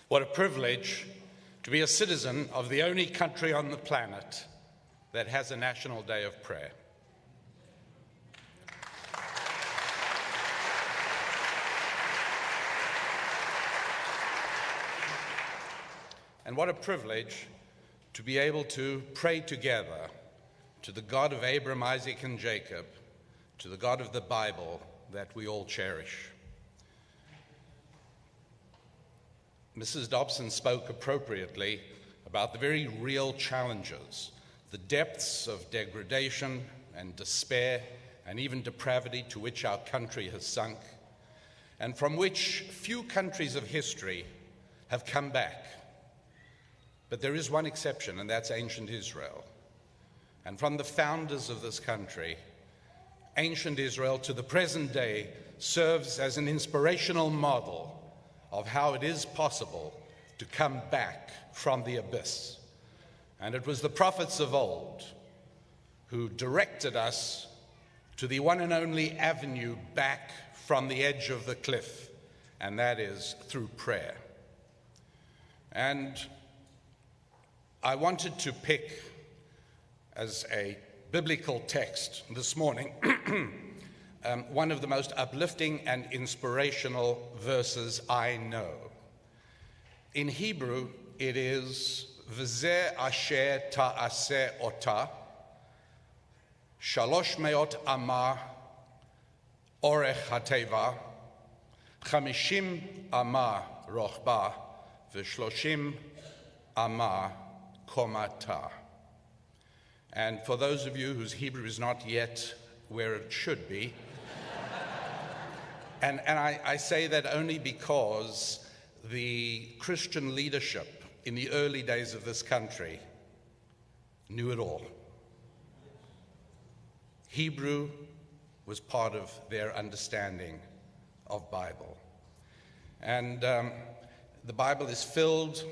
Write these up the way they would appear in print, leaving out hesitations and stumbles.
What a privilege to be a citizen of the only country on the planet that has a national day of prayer. And what a privilege to be able to pray together to the God of Abraham, Isaac, and Jacob, to the God of the Bible that we all cherish. Mrs. Dobson spoke appropriately about the very real challenges, the depths of degradation and despair and even depravity to which our country has sunk, and from which few countries of history have come back. But there is one exception, and that's ancient Israel. And from the founders of this country, ancient Israel to the present day serves as an inspirational model of how it is possible to come back from the abyss. And it was the prophets of old who directed us to the one and only avenue back from the edge of the cliff, and that is through prayer. And I wanted to pick as a biblical text this morning one of the most uplifting and inspirational verses I know. In Hebrew, it is V'zeh asher ta'aseh ota, shalosh meot amah orech hateva, chamishim amah rochba, v'shloshim amah komata. And for those of you whose Hebrew is not yet where it should be, and I say that only because the Christian leadership in the early days of this country knew it all. Hebrew was part of their understanding of Bible. And the Bible is filled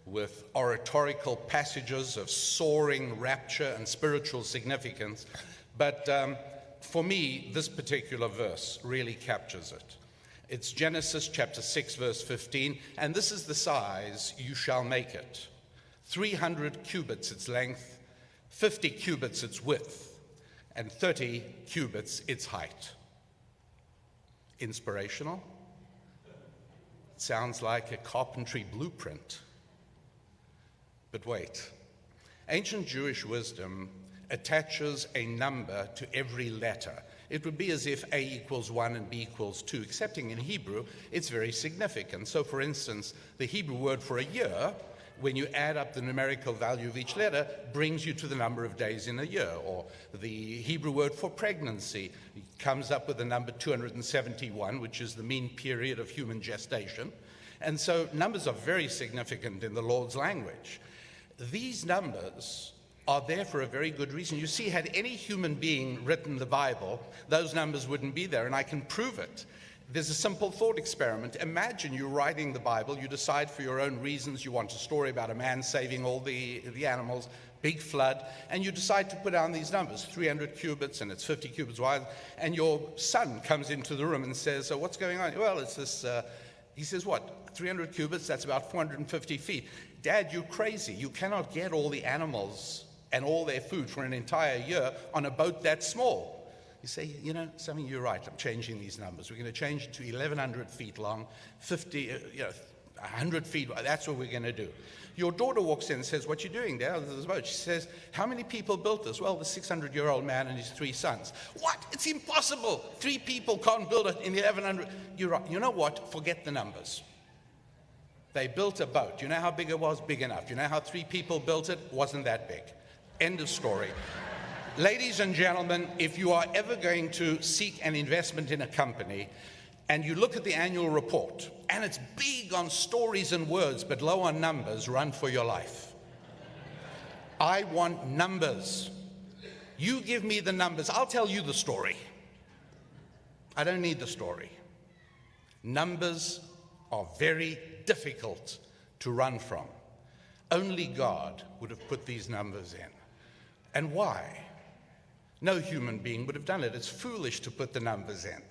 with oratorical passages of soaring rapture and spiritual significance. But for me, this particular verse really captures it. It's Genesis chapter 6, verse 15, and this is the size you shall make it. 300 cubits its length, 50 cubits its width, and 30 cubits its height. Inspirational? It sounds like a carpentry blueprint. But wait, ancient Jewish wisdom attaches a number to every letter. It would be as if A equals 1 and B equals 2, excepting in Hebrew, it's very significant. So for instance, the Hebrew word for a year, when you add up the numerical value of each letter, brings you to the number of days in a year. Or the Hebrew word for pregnancy comes up with the number 271, which is the mean period of human gestation. And so numbers are very significant in the Lord's language. These numbers are there for a very good reason. You see, had any human being written the Bible, those numbers wouldn't be there, and I can prove it. There's a simple thought experiment. Imagine you're writing the Bible, you decide for your own reasons you want a story about a man saving all the animals, big flood, and you decide to put down these numbers, 300 cubits, and it's 50 cubits wide, and your son comes into the room and says, so what's going on? Well, it's this, he says, what, 300 cubits, that's about 450 feet. Dad, you're crazy. You cannot get all the animals and all their food for an entire year on a boat that small. You say, you know, something, you're right, I'm changing these numbers. We're going to change it to 1,100 feet long, 100 feet, that's what we're going to do. Your daughter walks in and says, what are you doing there? There's a boat. She says, how many people built this? Well, the 600-year-old man and his 3 sons. What? It's impossible. 3 people can't build it in 1,100. You're right. You know what? Forget the numbers. They built a boat. You know how big it was? Big enough. You know how 3 people built it? Wasn't that big. End of story. Ladies and gentlemen, if you are ever going to seek an investment in a company and you look at the annual report and it's big on stories and words but low on numbers, run for your life. I want numbers. You give me the numbers. I'll tell you the story. I don't need the story. Numbers are very difficult to run from. Only God would have put these numbers in. And why? No human being would have done it. It's foolish to put the numbers in.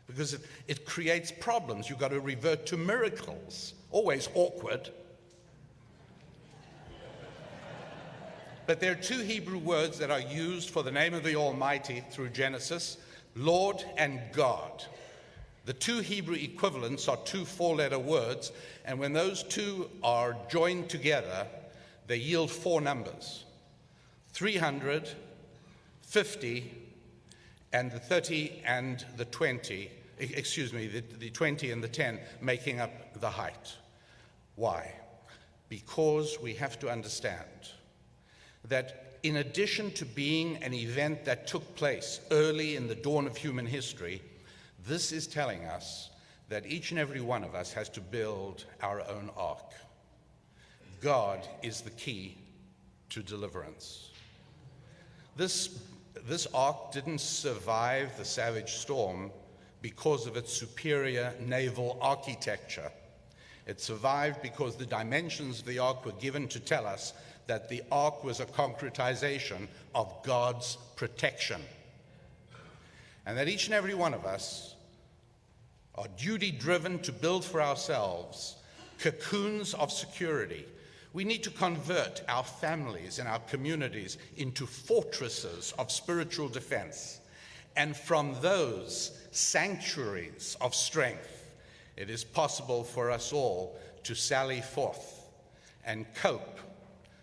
because it creates problems. You've got to revert to miracles. Always awkward. But there are two Hebrew words that are used for the name of the Almighty through Genesis, Lord and God. The two Hebrew equivalents are two four-letter words, and when those two are joined together, they yield four numbers: 300, 50, and the 30 and the 20, the 20 and the 10 making up the height. Why? Because we have to understand that in addition to being an event that took place early in the dawn of human history, this is telling us that each and every one of us has to build our own ark. God is the key to deliverance. This ark didn't survive the savage storm because of its superior naval architecture. It survived because the dimensions of the ark were given to tell us that the ark was a concretization of God's protection. And that each and every one of us are duty-driven to build for ourselves cocoons of security. We need to convert our families and our communities into fortresses of spiritual defense. And from those sanctuaries of strength, it is possible for us all to sally forth and cope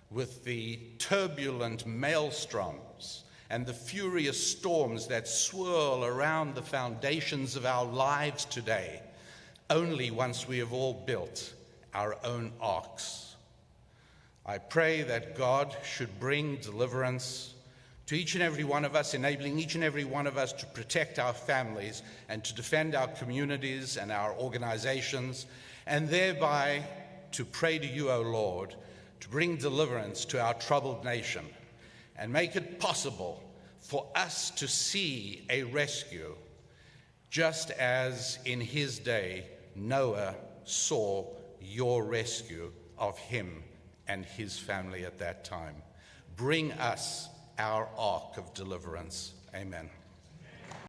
with the turbulent maelstroms and the furious storms that swirl around the foundations of our lives today, only once we have all built our own arks. I pray that God should bring deliverance to each and every one of us, enabling each and every one of us to protect our families and to defend our communities and our organizations, and thereby to pray to you, O Lord, to bring deliverance to our troubled nation and make it possible for us to see a rescue, just as in his day Noah saw your rescue of him and his family at that time. Bring us our ark of deliverance. Amen.